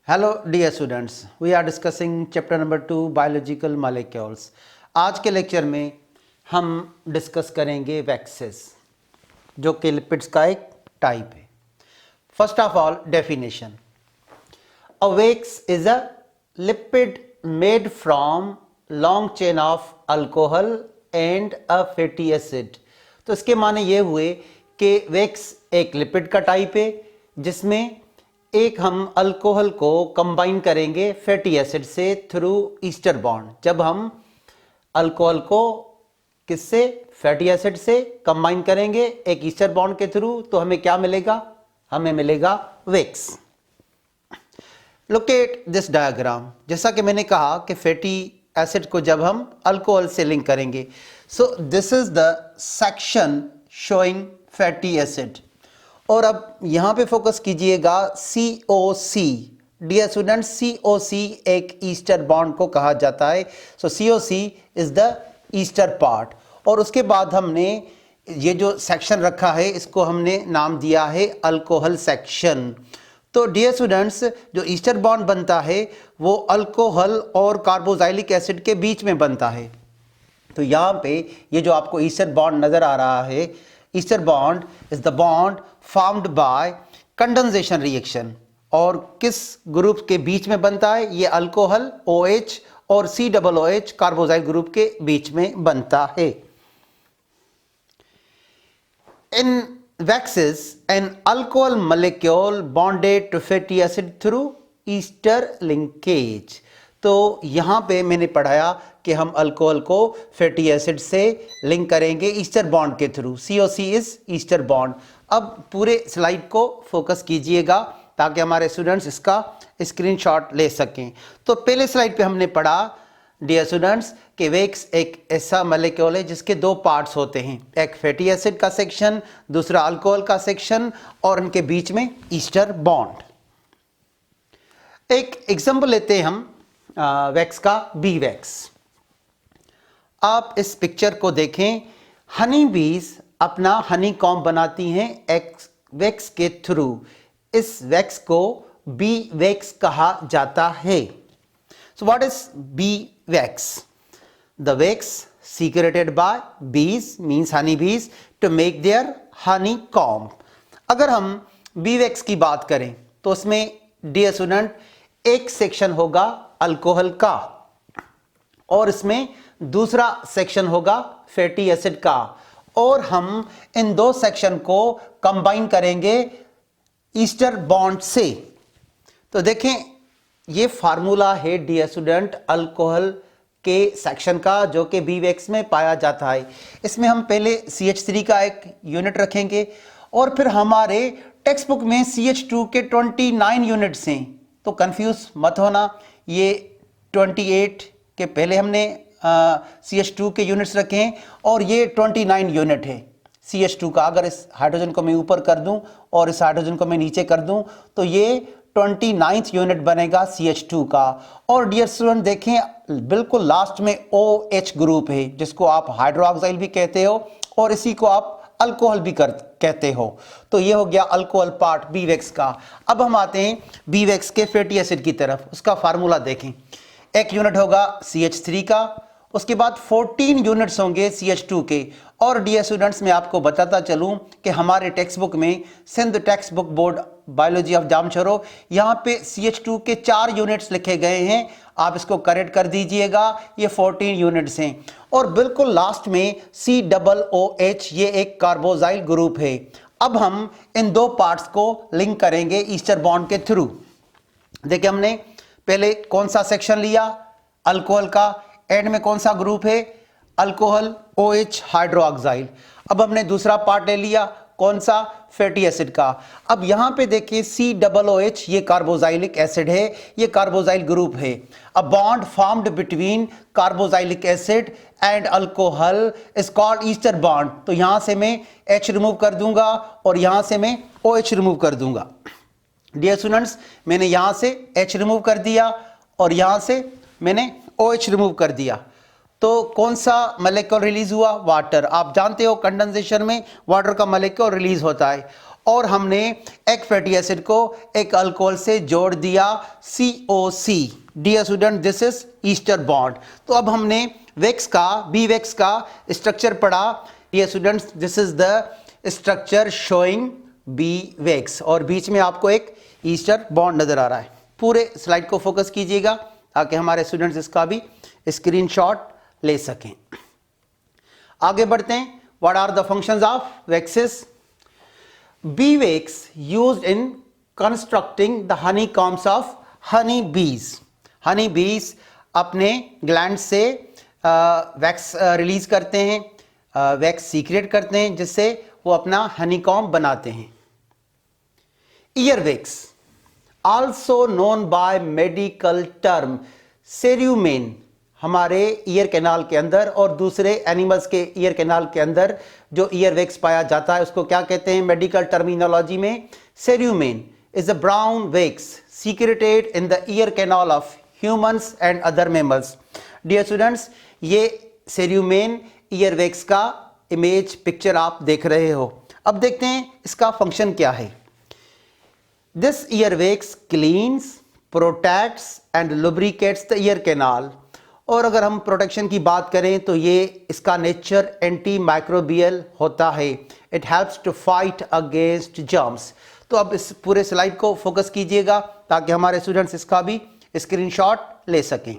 Hello dear students, we are discussing chapter number 2 biological molecules. आज के lecture में हम डिस्कस करेंगे वैक्सेस, जो कि लिपिड्स का एक टाइप है। First of all definition, a wax is a lipid made from long chain of alcohol and a fatty acid. तो इसके माने ये हुए कि वैक्स एक लिपिड का टाइप है जिसमें एक हम अल्कोहल को कंबाइन करेंगे फैटी एसिड से थ्रू ईस्टर बॉन्ड। जब हम अल्कोहल को किससे, फैटी एसिड से कंबाइन करेंगे एक ईस्टर बॉन्ड के थ्रू, तो हमें क्या मिलेगा? हमें मिलेगा wax. Look at this diagram. जैसा कि मैंने कहा कि फैटी एसिड को जब हम अल्कोहल से लिंक करेंगे, so this is the section showing fatty acid. और अब यहां पे फोकस कीजिएगा COC। डियर स्टूडेंट, COC एक ईस्टर बॉन्ड को कहा जाता है। सो COC is the Easter part. और उसके बाद हमने ये जो सेक्शन रखा है इसको हमने नाम दिया है अल्कोहल सेक्शन। तो डियर स्टूडेंट्स, जो ईस्टर बॉन्ड बनता है वो अल्कोहल और कार्बोक्सिलिक एसिड के बीच में बनता है। तो यहाँ पे ये जो आपको ईस्टर बॉन्ड नजर आ रहा है, ester bond is the bond formed by condensation reaction. और किस ग्रुप के बीच में बनता है? ये अल्कोहल OH और COOH कार्बोक्सिल ग्रुप के बीच में बनता है। In waxes an alcohol molecule bonded to fatty acid through ester linkage. तो यहाँ पे मैंने पढ़ाया कि हम अल्कोहल को फैटी एसिड से लिंक करेंगे ईस्टर बॉन्ड के through. COC is ester bond. अब पूरे स्लाइड को फोकस कीजिएगा ताकि हमारे स्टूडेंट्स इसका स्क्रीनशॉट ले सकें। तो पहले स्लाइड पे हमने पढ़ा डियर स्टूडेंट्स कि वैक्स एक ऐसा मॉलिक्यूल है जिसके दो पार्ट्स होते हैं, एक फैटी एसिड का सेक्शन, दूसरा अल्कोहल का सेक्शन, और उनके बीच में ईस्टर बॉन्ड। एक एग्जांपल लेते हैं हम वैक्स का, बी वैक्स। आप इस पिक्चर को देखें। हनी बीज अपना हनी कॉम्ब बनाती हैं वैक्स के थ्रू। इस वैक्स को बी वैक्स कहा जाता है। So what is bee wax? The wax secreted by bees means honey bees to make their honey comb. अगर हम बी वैक्स की बात करें तो उसमें डियर स्टूडेंट एक सेक्शन होगा अल्कोहल का और इसमें दूसरा सेक्शन होगा फैटी एसिड का, और हम इन दो सेक्शन को कंबाइन करेंगे ईस्टर बॉन्ड से। तो देखें, ये फार्मूला है डियर स्टूडेंट अल्कोहल के सेक्शन का, जो कि बी वैक्स में पाया जाता है। इसमें हम पहले CH3 का एक यूनिट रखेंगे और फिर हमारे टेक्स्ट बुक में CH2 के 29 यूनिट्स हैं। तो कंफ्यूज मत होना, ये 28 के पहले हमने CH2 के यूनिट्स रखे हैं और ये 29 यूनिट है CH2 का। अगर इस हाइड्रोजन को मैं ऊपर कर दूं और इस हाइड्रोजन को मैं नीचे कर दूं तो ये 29th यूनिट बनेगा CH2 का। और डियर स्टूडेंट देखें, बिल्कुल लास्ट में OH ग्रुप है जिसको आप हाइड्रोक्साइल भी कहते हो और इसी को आप अल्कोहल भी कहते हो। तो ये हो गया अल्कोहल पार्ट बी वैक्स का। अब हम आते हैं बी वैक्स के फैटी एसिड की तरफ। उसका फार्मूला देखें। एक यूनिट होगा CH3 का, उसके बाद 14 यूनिट्स होंगे CH2 के। और डियर स्टूडेंट्स, मैं आपको बताता चलूं कि हमारे टेक्स्ट बुक में, Sindh text book board biology of Jamshoro, यहाँ पे CH2 के 4 यूनिट्स लिखे गए हैं। आप इसको करेक्ट कर दीजिएगा, ये 14 यूनिट्स हैं। और बिल्कुल लास्ट में COOH, ये एक कार्बोक्सिल ग्रुप है। अब हम इन दो पार्ट्स को लिंक करेंगे ईस्टर बॉन्ड के थ्रू। देखिए, हमने पहले कौन सा सेक्शन लिया? अल्कोहल का। एंड में कौन सा ग्रुप है? Alcohol OH hydroxyl. अब हमने दूसरा पार्ट ले लिया, कौन सा? फैटी एसिड का। अब यहां पे देखिए COOH, ये कार्बोक्सिलिक एसिड है, ये कार्बोक्सिल ग्रुप है। A bond formed between carboxylic acid and alcohol is called Easter bond. तो यहां से मैं H रिमूव कर दूंगा और यहां से मैं OH रिमूव कर दूंगा। डियर स्टूडेंट्स, मैंने यहां से H रिमूव कर दिया और यहां से मैंने OH रिमूव कर दिया। तो कौन सा मॉलिक्यूल रिलीज हुआ? वाटर। आप जानते हो कंडेंसेशन में वाटर का मॉलिक्यूल रिलीज होता है। और हमने एक फैटी एसिड को एक अल्कोहल से जोड़ दिया COC। Dear student, this is ester bond. तो अब हमने वैक्स का, बी वैक्स का स्ट्रक्चर पढ़ा। Dear students, this is the structure showing bee wax, और बीच में आपको एक ईस्टर बॉन्ड नजर आ रहा है। पूरे स्लाइड को फोकस कीजिएगा ताकि हमारे स्टूडेंट्स इसका भी स्क्रीनशॉट ले सकें। आगे बढ़ते हैं। What are the functions of waxes? Bee wax used in constructing the honey combs of honey bees. Honey बीज अपने ग्लैंड से वैक्स रिलीज करते हैं, वैक्स सीक्रेट करते हैं, जिससे वो अपना हनी कॉम्ब बनाते हैं। Ear wax, also known by medical term cerumen, हमारे ईयर कैनाल के अंदर और दूसरे एनिमल्स के ईयर कैनाल के अंदर जो ईयर वैक्स पाया जाता है उसको क्या कहते हैं मेडिकल टर्मिनोलॉजी में? Cerumen is a brown wax secreted in the ear canal of humans and other mammals. Dear students, ये सेरुमेन ईयर वैक्स का इमेज पिक्चर आप देख रहे हो। अब देखते हैं इसका फंक्शन क्या है। This ear wax cleans, protects and lubricates the ear canal. और अगर हम प्रोटेक्शन की बात करें तो ये इसका नेचर एंटी माइक्रोबियल होता है। It helps to fight against germs. तो अब इस पूरे स्लाइड को फोकस कीजिएगा ताकि हमारे स्टूडेंट्स इसका भी स्क्रीनशॉट ले सकें।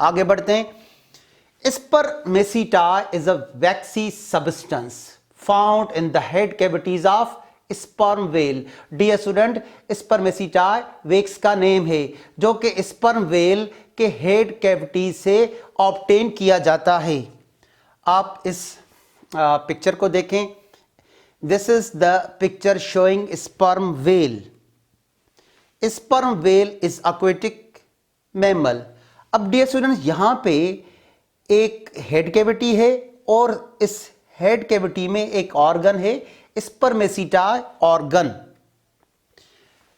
आगे बढ़ते हैं। Spermaceti is a waxy substance found in the head cavities of sperm whale. Dear student, spermaceti wax का नेम है जो कि स्पर्म वेल के हेड कैविटी से ऑब्टेन किया जाता है। आप इस पिक्चर को देखें। This is the picture showing sperm whale. Sperm whale is aquatic mammal. अब डियर स्टूडेंट्स, यहां पे एक हेड कैविटी है और इस हेड कैविटी में एक ऑर्गन है, स्पर्मेसिटा organ.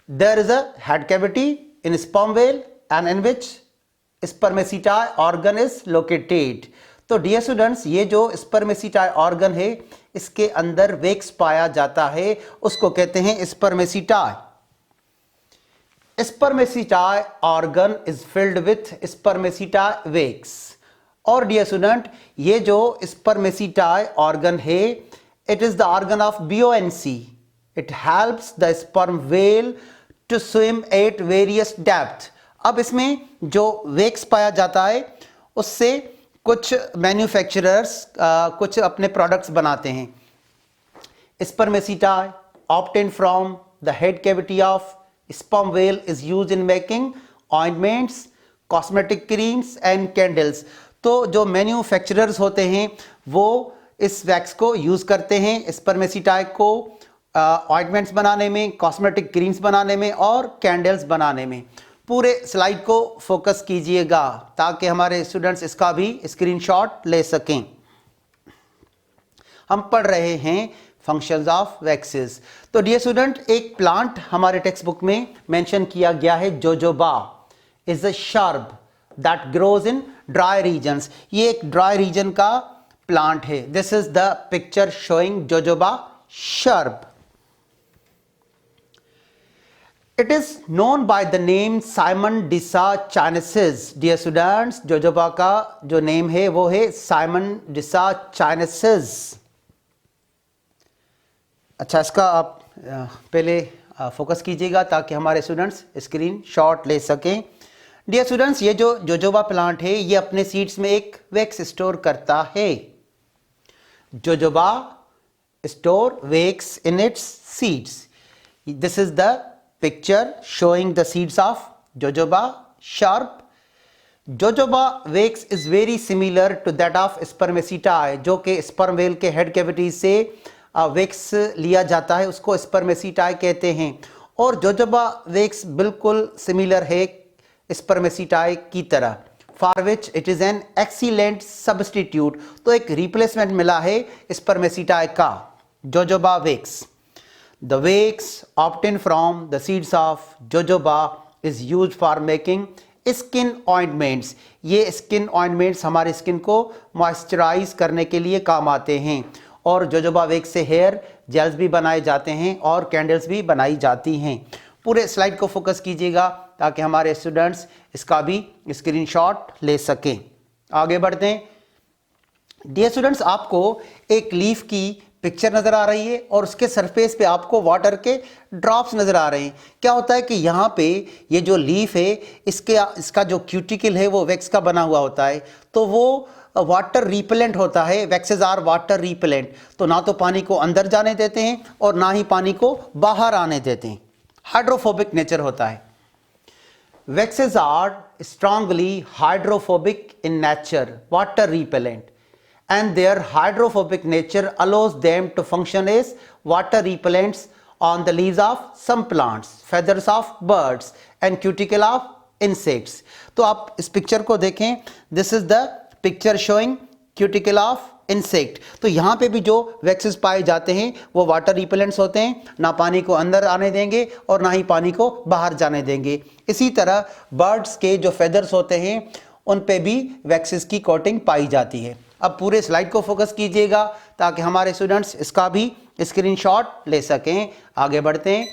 There is a head cavity in sperm whale and in which spermaceti organ is located। तो डियर स्टूडेंट्स, ये जो स्पर्मेसिटा ऑर्गन है इसके अंदर वैक्स पाया जाता है, उसको कहते हैं spermaceti. Spermaceti organ is filled with spermaceti wax. और डियर स्टूडेंट, ये जो स्पर्मेसिटा ऑर्गन है it is the organ of buoyancy. It helps the sperm whale to swim at various depth. अब इसमें जो वैक्स पाया जाता है उससे कुछ मैन्युफैक्चरर्स कुछ अपने प्रोडक्ट्स बनाते हैं। Spermaceti obtain from the head cavity of sperm whale is used in making ointments, cosmetic creams and candles. तो जो मैन्युफैक्चरर्स होते हैं वो इस वैक्स को यूज करते हैं स्पर्मेसिटा को ऑइंटमेंट्स बनाने में, कॉस्मेटिक क्रीम्स बनाने में और कैंडल्स बनाने में। पूरे स्लाइड को फोकस कीजिएगा ताकि हमारे स्टूडेंट्स इसका भी स्क्रीनशॉट ले सकें। हम पढ़ रहे हैं फंक्शंस ऑफ वैक्सेस। तो डियर स्टूडेंट, एक प्लांट हमारे टेक्स्ट बुक में मेंशन किया गया है, jojoba is a shrub that grows in dry regions. ये एक ड्राई रीजन का प्लांट है। This is the picture showing jojoba shrub. It is known by the name Simon Disa Chinesis। Dear students, jojoba का जो name है वो है Simon D'Sa चाइनेसिस। अच्छा, इसका आप पहले फोकस कीजिएगा ताकि हमारे स्टूडेंट्स स्क्रीन शॉट ले सकें। डियर स्टूडेंट्स, ये जो जोजोबा प्लांट है ये अपने सीड्स में एक वैक्स स्टोर करता है। Jojoba store wax in its seeds. This is the picture showing the seeds of jojoba sharp। jojoba wax is very similar to that of spermaceti, जो कि sperm whale के head cavity से wax लिया जाता है, उसको spermaceti कहते हैं। और jojoba wax बिल्कुल similar है spermaceti की तरह, for which it is an excellent substitute। तो एक replacement मिला है spermaceti का, jojoba wax। The wax obtained from the seeds of jojoba is used for making skin ointments। ये skin ointments हमारे स्किन को मॉइस्चराइज करने के लिए काम आते हैं। और जोजोबा वैक्स से हेयर जेल्स भी बनाए जाते हैं और कैंडल्स भी बनाई जाती हैं। पूरे स्लाइड को फोकस कीजिएगा ताकि हमारे स्टूडेंट्स इसका भी स्क्रीनशॉट ले सकें। आगे बढ़ते हैं। डियर स्टूडेंट्स, आपको एक लीफ की पिक्चर नज़र आ रही है और उसके सरफेस पे आपको वाटर के ड्रॉप्स नज़र आ रहे हैं। क्या होता है कि यहाँ पे ये जो लीफ है इसका जो क्यूटिकल है वो वैक्स का बना हुआ होता है, तो वो वाटर रिपेलेंट होता है। वैक्सेस आर वाटर रिपेलेंट, तो ना तो पानी को अंदर जाने देते हैं और ना ही पानी को बाहर आने देते हैं। हाइड्रोफोबिक नेचर होता है। Waxes are strongly hydrophobic in nature, water repellent, and their hydrophobic nature allows them to function as water repellents on the leaves of some plants, feathers of birds and cuticle of insects। तो आप इस picture को देखें, this is the picture showing cuticle of insect। तो यहाँ पे भी जो वैक्सेस पाए जाते हैं वो वाटर रिपेलेंट्स होते हैं, ना पानी को अंदर आने देंगे और ना ही पानी को बाहर जाने देंगे। इसी तरह बर्ड्स के जो फेदर्स होते हैं उन पे भी वैक्सेस की कोटिंग पाई जाती है। अब पूरे स्लाइड को फोकस कीजिएगा ताकि हमारे स्टूडेंट्स इसका भी स्क्रीनशॉट ले सकें। आगे बढ़ते हैं।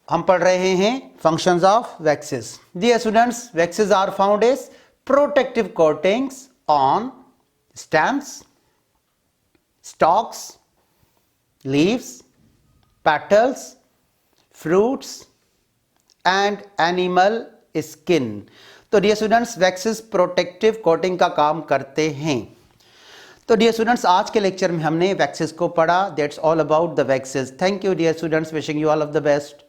हम पढ़ रहे हैं functions of waxes. Dear students, waxes are found as protective coatings on stems, stalks, leaves, petals, fruits and animal skin। तो डियर स्टूडेंट्स, वैक्सेस प्रोटेक्टिव कोटिंग का काम करते हैं। तो डियर स्टूडेंट्स, आज के लेक्चर में हमने वैक्सेस को पढ़ा। That's all about the waxes. Thank you dear students, wishing you all of the best.